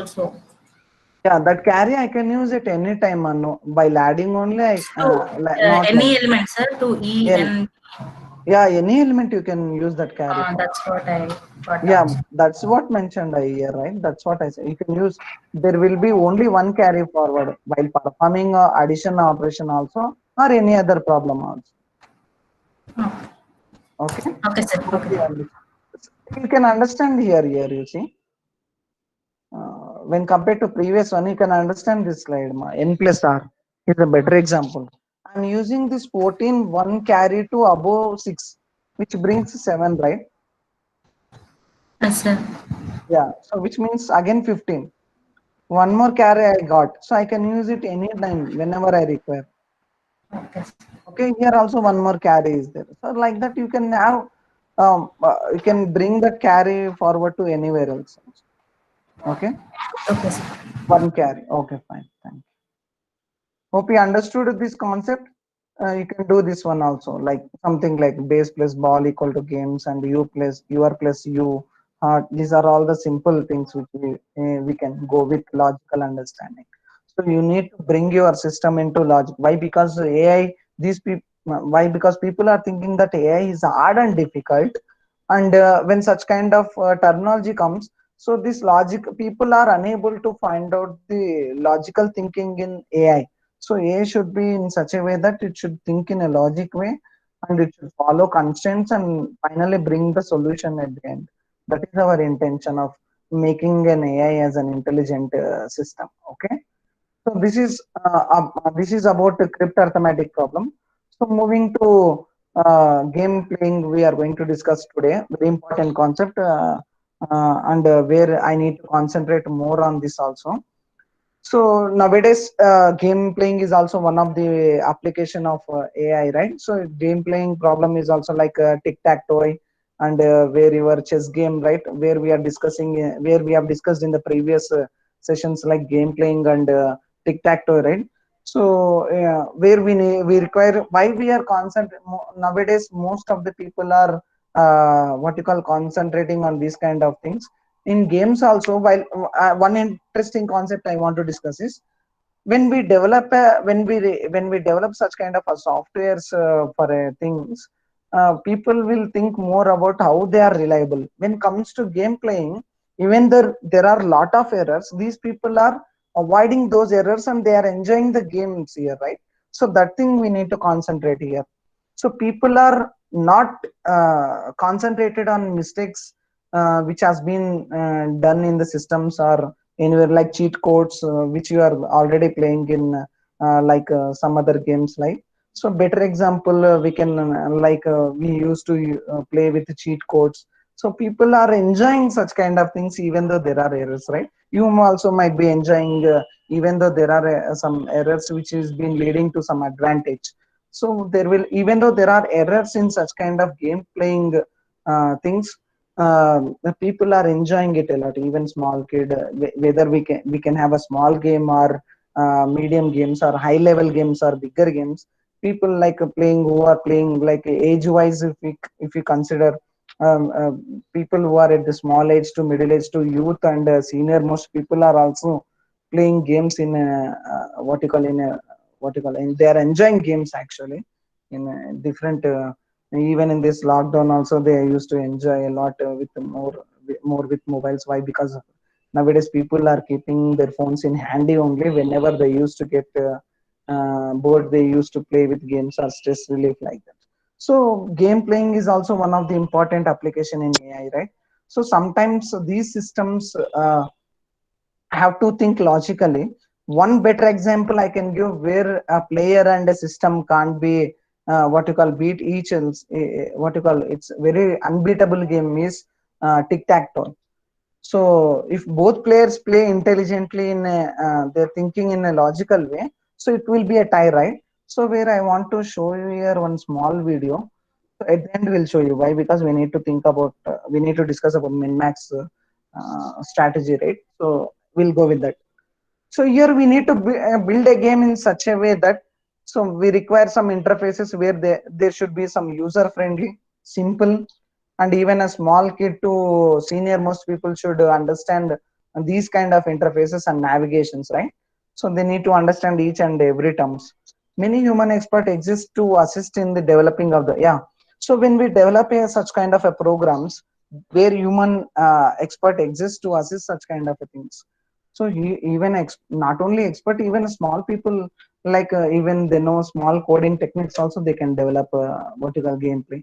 also. Yeah, that carry I can use it any time, no, while adding only. So Not like any element, sir, to E L. and Yeah, any element you can use that carry for. that's what I got Yeah, out. that's what mentioned here, right? That's what I say. You can use. There will be only one carry forward while performing addition operation also, or any other problem also. Oh, Okay. okay, sir. Hope Okay. you understand. You can understand here. Here you see. When compared to previous one, you can understand this slide. N plus R is a better example. I'm using this 14 one carry to above 6, which brings 7, right? Yes, sir. Yeah. So which means again 15. One more carry I got. So I can use it anytime whenever I require. Okay. Okay. Here also one more carry is there. So like that you can have, you can bring that carry forward to anywhere else. Okay. Okay, sir. One carry. Okay. Fine. Thank you. Hope you understood this concept. You can do this one also, like something like base plus ball equal to games and u plus your plus u. These are all the simple things which we can go with logical understanding. So you need to bring your system into logic. Why? Because AI, these people, why? Because people are thinking that AI is hard and difficult, and when such kind of terminology comes, so this logic people are unable to find out the logical thinking in AI. So AI should be in such a way that it should think in a logic way, and it should follow constraints and finally bring the solution at the end. That is our intention of making an AI as an intelligent system. Okay. So this is about the crypt arithmetic problem. So moving to game playing, we are going to discuss today. Very important concept, and where I need to concentrate more on this also. So nowadays, game playing is also one of the application of AI, right? So game playing problem is also like tic tac toe, and where your chess game, right? Where we are discussing, where we have discussed in the previous sessions, like game playing and tic tac toe, right? So where we require, why we are concentrating nowadays, most of the people are what you call concentrating on these kind of things in games also. While one interesting concept I want to discuss is when we develop when we develop such kind of a softwares for things, people will think more about how they are reliable. When comes to game playing, even there are lot of errors, these people are avoiding those errors and they are enjoying the games here, right? So that thing we need to concentrate here. So people are not concentrated on mistakes which has been done in the systems or anywhere, like cheat codes which you are already playing in like some other games, like. So better example, we can like we used to play with cheat codes. So people are enjoying such kind of things even though there are errors, right? You also might be enjoying even though there are some errors which has been leading to some advantage. So there will, even though there are errors in such kind of game playing things, the people are enjoying it a lot. Even small kid, whether we can have a small game or medium games or high level games or bigger games, people like playing, who are playing like age wise, if we consider people who are at the small age to middle age to youth and senior most people are also playing games in a, what you call in a, what you call, and they are enjoying games actually in a different even in this lockdown also they used to enjoy a lot with more with mobiles. Why? Because nowadays people are keeping their phones in handy only. Whenever they used to get bored, they used to play with games or stress relief, like that. So game playing is also one of the important application in AI, right? So sometimes these systems have to think logically. One better example I can give where a player and a system can't be what you call beat each else. What you call, it's very unbeatable game is tic tac toe. So if both players play intelligently in a, they're thinking in a logical way, so it will be a tie, right? So where I want to show you here one small video. So at the end we'll show you why, because we need to think about we need to discuss about min max strategy, right? So we'll go with that. So here we need to build a game in such a way that, so we require some interfaces where there should be some user friendly, simple, and even a small kid to senior most people should understand these kind of interfaces and navigations, right? So they need to understand each and every terms. Many human experts exist to assist in the developing of the, yeah. So when we develop such kind of a programs where human expert exists to assist such kind of a things. So even not only expert, even small people, like even they know small coding techniques also, they can develop what you call gameplay.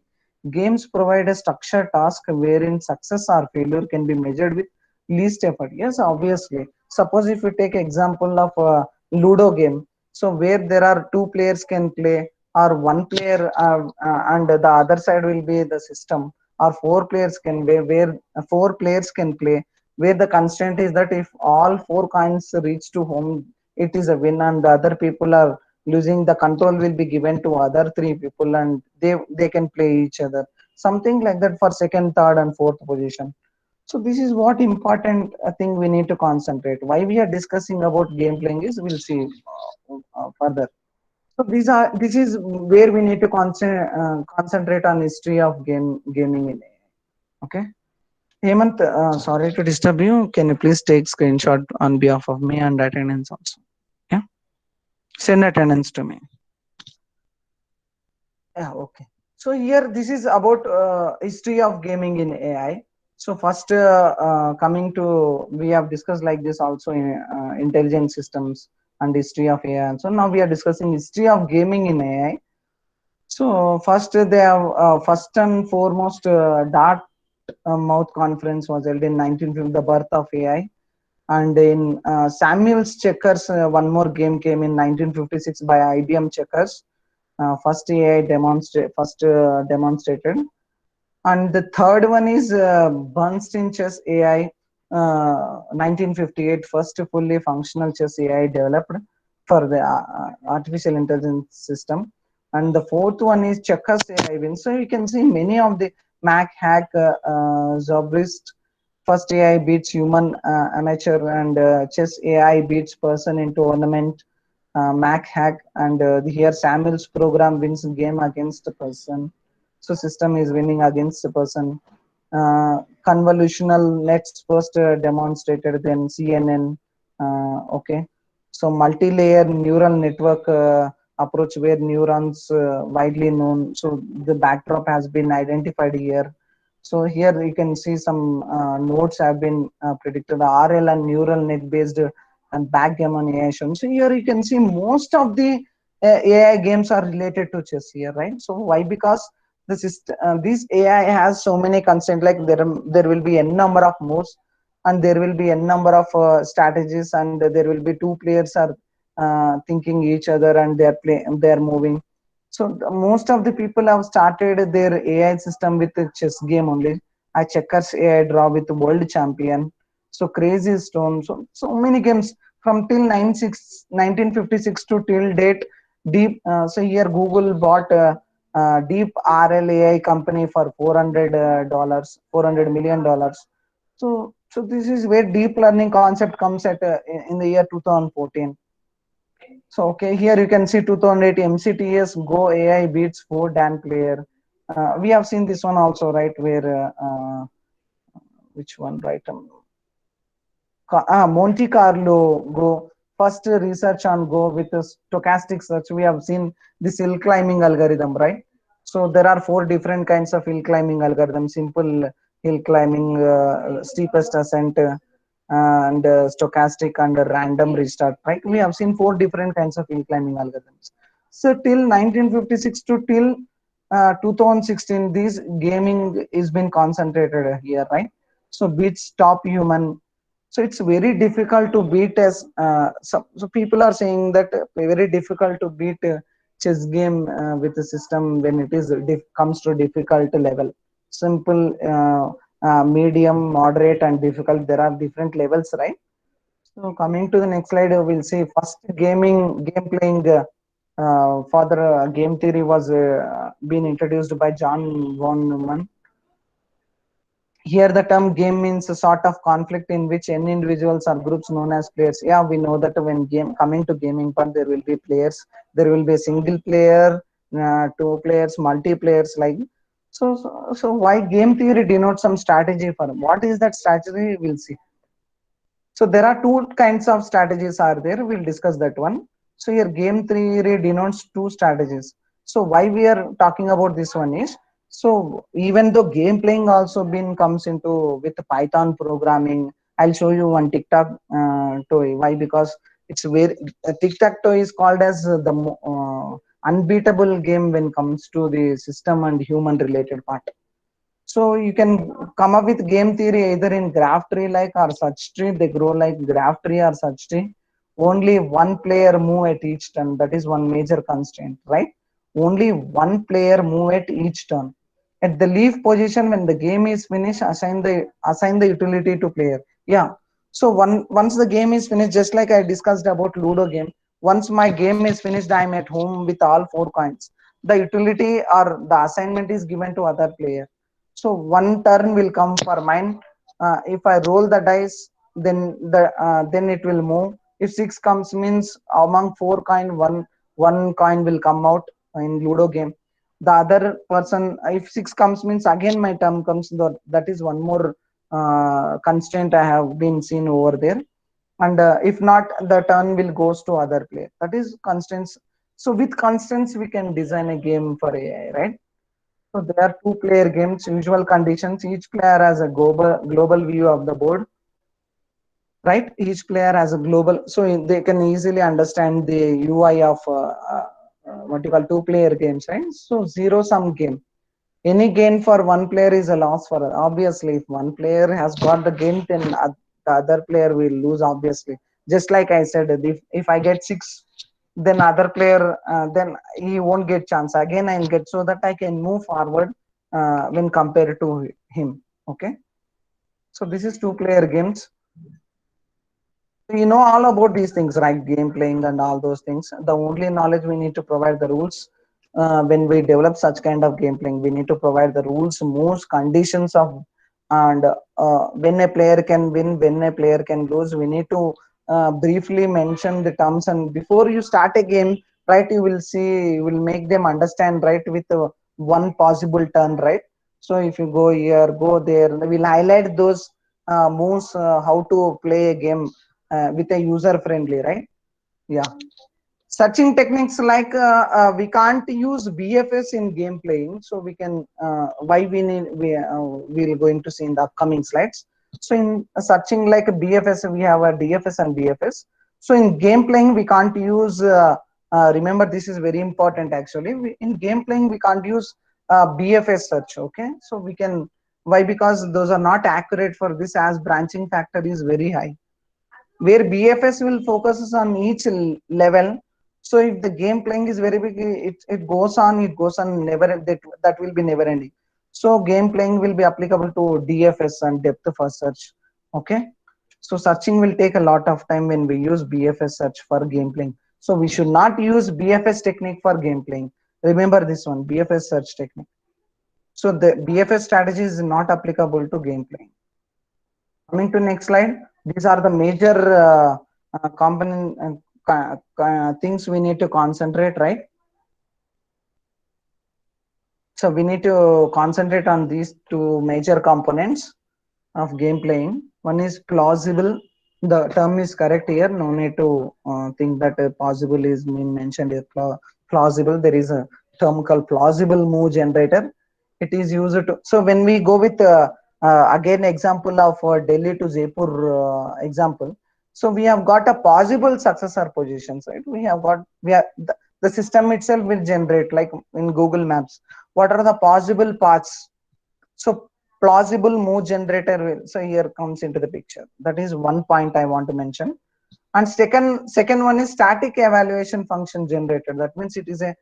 Games provide a structured task wherein success or failure can be measured with least effort. Yes, obviously. Suppose if you take example of a Ludo game, so where there are two players can play, or one player and the other side will be the system, or four players can play, where four players can play, where the constraint is that if all four coins reach to home, it is a win, and the other people are losing, the control will be given to other three people, and they can play each other, something like that, for second, third and fourth position. So this is what important thing we need to concentrate. Why we are discussing about game playing is, we'll see further. So this is where we need to concentrate on history of gaming in AI. Okay. Hemant, sorry to disturb you. Can you please take screenshot on behalf of me and attendance also? Yeah. Send attendance to me. Yeah. Okay. So here this is about history of gaming in AI. So first, coming to, we have discussed like this also in intelligent systems and history of AI. And so now we are discussing history of gaming in AI. So first they have first and foremost, Dartmouth conference was held in 1950, the birth of AI. And in Samuel's Checkers, one more game came in 1956 by IBM Checkers. First AI demonstrated. And the third one is Bernstein Chess AI, 1958, first fully functional chess AI developed for the artificial intelligence system. And the fourth one is Checkers AI win. So you can see many of the Mac Hack, Zobrist, first AI beats human amateur, and chess AI beats person in tournament, Mac Hack, and here Samuel's program wins game against the person. So system is winning against the person. Convolutional nets first demonstrated, then CNN. Okay, so multi-layer neural network approach where neurons widely known. So the backdrop has been identified here. So here you can see some nodes have been predicted, RL and neural net based and backgammon AI shown. So here you can see most of the AI games are related to chess here, right? So why? Because the system, this AI has so many constraints, like there will be n number of moves, and there will be n number of strategies, and there will be two players are thinking each other, and they are moving. So most of the people have started their AI system with a chess game only. I Checkers AI draw with world champion. So Crazy Stone. So many games from till 1956 to till date. Deep. So here Google bought Deep RLAI company for $400, $400 million. So this is where deep learning concept comes at in the year 2014. So okay, here you can see 2008 MCTS Go AI beats four Dan player. We have seen this one also, right? Where which one, right? Monte Carlo Go, first research on Go with a stochastic search. We have seen this hill climbing algorithm, right? So there are four different kinds of hill climbing algorithms: simple hill climbing, steepest ascent, and stochastic and random restart, right? We have seen four different kinds of hill climbing algorithms. So till 1956 to till 2016, this gaming is been concentrated here, right? So beats top human. So it's very difficult to beat as so people are saying that very difficult to beat chess game with the system when it is comes to difficult level. Simple, medium, moderate and difficult, there are different levels, right? So coming to the next slide, we'll see first game playing for the game theory was been introduced by John von Neumann. Here the term game means a sort of conflict in which any individuals or groups known as players. Yeah, we know that when game coming to gaming part, there will be players. There will be a single player, two players, multiplayers, like. So why game theory denotes some strategy for them. What is that strategy? We'll see. So there are two kinds of strategies are there. We'll discuss that one. So here game theory denotes two strategies. So why we are talking about this one is, so even though game playing also been comes into with Python programming, I'll show you one tic-tac-toe. Why? Because it's very tic-tac-toe is called as the unbeatable game when comes to the system and human related part. So you can come up with game theory either in graph tree like or search tree. They grow like graph tree or search tree. Only one player move at each turn. That is one major constraint, right? Only one player move at each turn. At the leaf position, when the game is finished, assign the utility to player. Yeah. So once the game is finished, just like I discussed about Ludo game, once my game is finished, I'm at home with all 4 coins. The utility or the assignment is given to other player. So one turn will come for mine. If I roll the dice, then it will move. If 6 comes, means among 4 coin, one coin will come out in Ludo game. The other person, if 6 comes, means again my turn comes. That is one more constraint I have been seen over there. And if not, the turn will goes to other player. That is constraints. So with constraints, we can design a game for AI, right? So there are two-player games, usual conditions. Each player has a global view of the board, right? Each player has a global, so they can easily understand the UI of what you call two-player games, right? So zero-sum game. Any gain for one player is a loss for obviously. If one player has got the game, then the other player will lose obviously. Just like I said, if I get 6, then other player then he won't get chance again. I'll get, so that I can move forward when compared to him. Okay, so this is two-player games. You know all about these things, right? Game playing and all those things. The only knowledge we need to provide the rules. When we develop such kind of game playing, we need to provide the rules, most conditions of, and when a player can win, when a player can lose. We need to briefly mention the terms, and before you start a game, right, you will see, you will make them understand, right, with one possible turn, right? So if you go here, go there, we'll highlight those moves, how to play a game with a user friendly, right? Yeah. Searching techniques like we can't use BFS in game playing, so we can why we're going to see in the upcoming slides. So in searching like BFS, we have a DFS and BFS. So in game playing, we can't use. Remember, this is very important. Actually, in game playing, we can't use BFS search. Okay, so we can, why? Because those are not accurate for this, as branching factor is very high, where BFS will focus on each level. So if the game playing is very big, it goes on never, that will be never ending. So game playing will be applicable to DFS and depth first search. Okay. So searching will take a lot of time when we use BFS search for game playing. So we should not use BFS technique for game playing. Remember this one, BFS search technique. So the BFS strategy is not applicable to game playing. Coming to next slide, these are the major component things we need to concentrate, right? So we need to concentrate on these two major components of game playing. One is plausible. The term is correct here. No need to think that possible is mentioned here. Plausible. There is a term called plausible move generator. It is used to. So when we go with again example of Delhi to Jaipur example. So we have got a possible successor positions, right? The system itself will generate, like in Google Maps, what are the possible paths. So plausible move generator will, so here comes into the picture. That is one point I want to mention. And second one is static evaluation function generator. That means it is a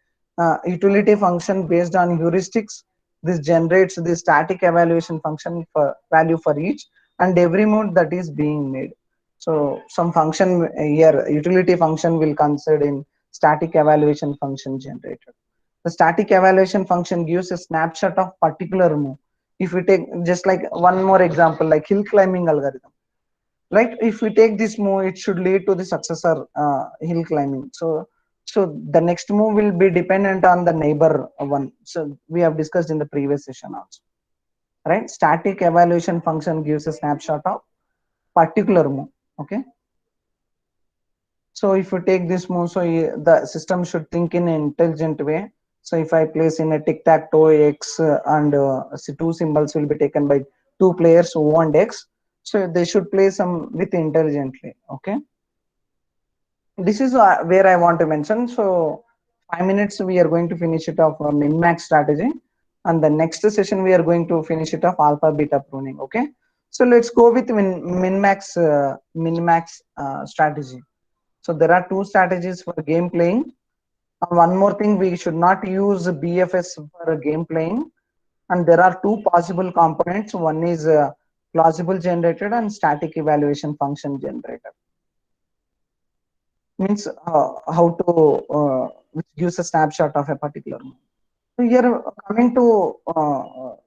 utility function based on heuristics. This generates the static evaluation function for value for each and every move that is being made. So some function here, utility function will consider in static evaluation function generator. The static evaluation function gives a snapshot of particular move. If we take just like one more example, like hill climbing algorithm, right? If we take this move, it should lead to the successor hill climbing. So the next move will be dependent on the neighbor one. So we have discussed in the previous session also, right? Static evaluation function gives a snapshot of particular move. Okay. So if you take this move, so the system should think in an intelligent way. So if I place in a tic-tac-toe X and two symbols will be taken by two players who want X. So they should play some with intelligently. Okay. This is where I want to mention. So 5 minutes we are going to finish it off min-max strategy, and the next session we are going to finish it off alpha beta pruning. Okay. So let's go with min-max strategy. So there are two strategies for game playing. One more thing, we should not use BFS for game playing. And there are two possible components. One is plausible generated and static evaluation function generator. Means how to which gives a snapshot of a particular move. So here coming to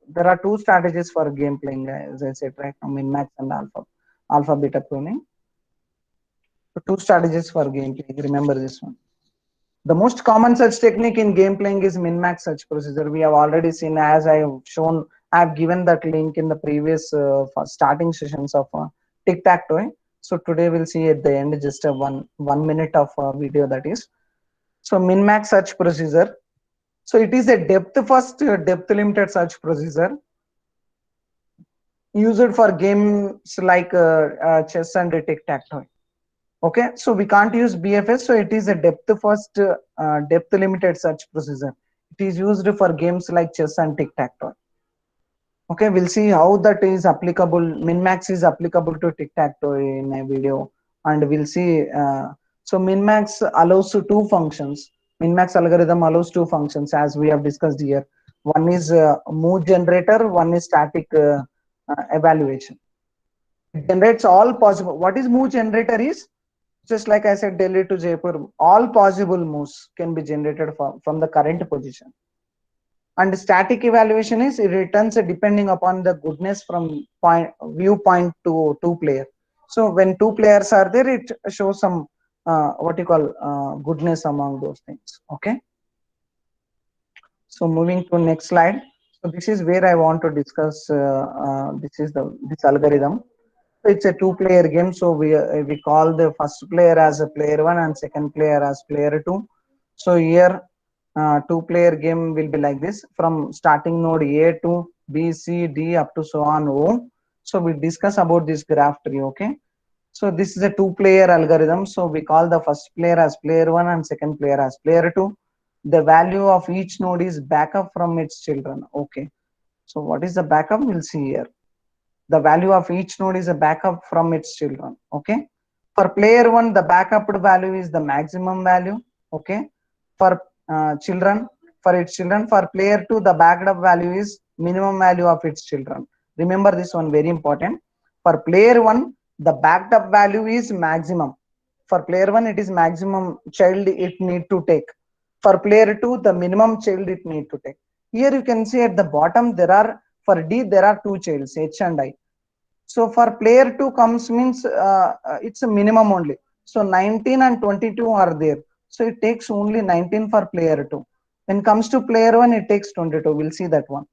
there are two strategies for game playing, as I said, right now, min max and alpha beta pruning. So two strategies for game playing. Remember this one. The most common search technique in game playing is min-max search procedure. We have already seen, as I have shown, I have given that link in the previous starting sessions of tic-tac-toe. So today we'll see at the end just a one minute of video, that is. So min-max search procedure. So it is a depth first, depth limited search procedure used for games like chess and tic-tac-toe. Okay, so we can't use BFS, so it is a depth first, depth limited search procedure. It is used for games like chess and tic-tac-toe. Okay, we'll see how that is applicable. Min-max is applicable to tic-tac-toe in a video, and we'll see. So min-max allows two functions. Min-max algorithm allows two functions, as we have discussed here. One is move generator, one is static evaluation. It generates all possible. What is move generator is, just like I said, Delhi to Jaipur, all possible moves can be generated from the current position. And static evaluation is, it returns depending upon the goodness from viewpoint to two player. So when two players are there, it shows some what you call goodness among those things. Okay. So moving to next slide. So this is where I want to discuss. This algorithm. So it's a two-player game. So we call the first player as a player one and second player as player two. So here two-player game will be like this, from starting node A to B, C, D up to so on O. So we discuss about this graph tree. Okay. So this is a two-player algorithm. So we call the first player as player one and second player as player two. The value of each node is backup from its children. Okay. So what is the backup? We'll see here. The value of each node is a backup from its children. Okay. For player one, the backup value is the maximum value. Okay. For children, for its children. For player two, the backup value is minimum value of its children. Remember this one, very important. For player one, the backed up value is maximum. For player one, it is maximum child it need to take. For player two, the minimum child it need to take. Here you can see at the bottom there are, for D there are two childs, H and I. So for player two comes means it's a minimum only. So 19 and 22 are there. So it takes only 19 for player two. When comes to player one, it takes 22. We'll see that one.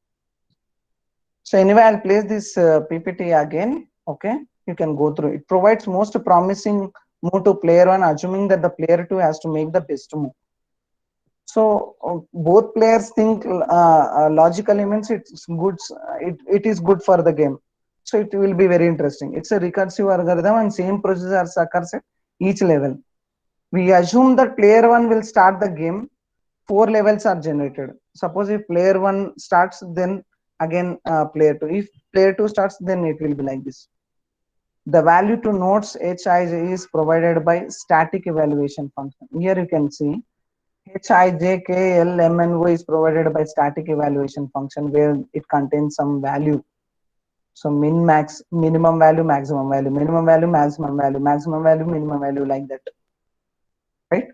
So anyway, I'll place this PPT again. Okay, you can go through. It provides most promising move to player one, assuming that the player two has to make the best move. So both players think logically, means it's good. It is good for the game. So it will be very interesting. It's a recursive algorithm and same procedure occurs at each level. We assume that player one will start the game. 4 levels are generated. Suppose if player one starts, then again player two. If player two starts, then it will be like this. The value to nodes Hij is provided by static evaluation function. Here you can see Hij, is provided by static evaluation function, where it contains some value. So min max, minimum value, maximum value, minimum value, maximum value, maximum value, minimum value, like that. Right?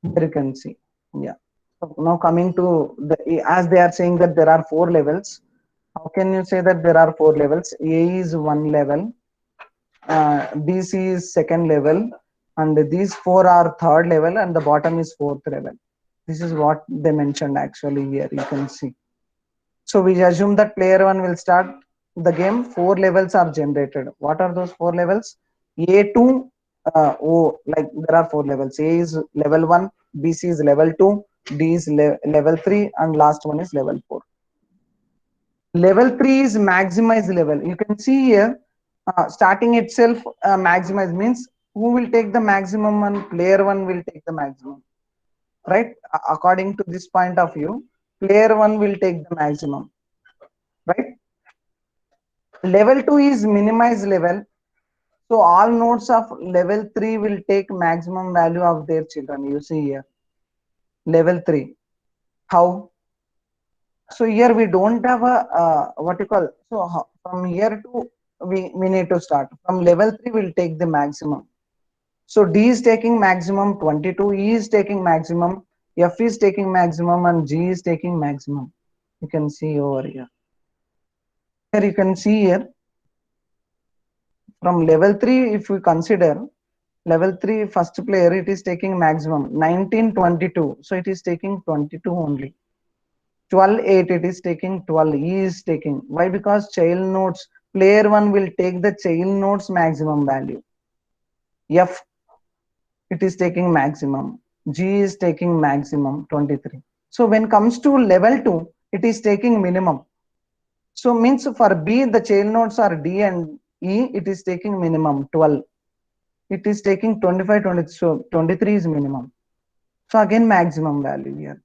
Here you can see. Yeah. So now coming to the, as they are saying that there are 4 levels. How can you say that there are 4 levels? A is 1 level, BC is 2nd level, and these 4 are 3rd level, and the bottom is 4th level. This is what they mentioned actually here. You can see. So we assume that player one will start the game. 4 levels are generated. What are those 4 levels? A to O, like there are 4 levels. A is level 1, BC is level 2, D is level 3, and last one is level 4. Level 3 is maximize level. You can see here, starting itself, maximize means who will take the maximum and player 1 will take the maximum, right? According to this point of view, player 1 will take the maximum, right? Level 2 is minimize level. So all nodes of level 3 will take maximum value of their children. You see here, level 3. How? So here we don't have a what you call. So from here to we need to start. From level 3 we'll take the maximum. So D is taking maximum 22, E is taking maximum, F is taking maximum, and G is taking maximum. You can see over here. Here you can see here, from level 3, if we consider level 3 first player, it is taking maximum 19, 22. So it is taking 22 only. 12, 8, it is taking 12. E is taking. Why? Because child nodes, player 1 will take the child nodes maximum value. F, it is taking maximum. G is taking maximum 23. So when comes to level 2, it is taking minimum. So means for B, the child nodes are D and E, it is taking minimum 12. It is taking 25, 20, so 23 is minimum. So again maximum value here.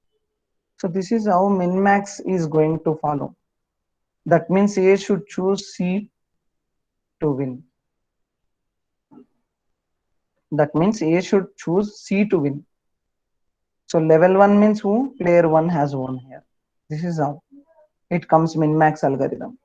So this is how min-max is going to follow. That means A should choose C to win. That means A should choose C to win. So level 1 means who? Player 1 has won here. This is how it comes min-max algorithm.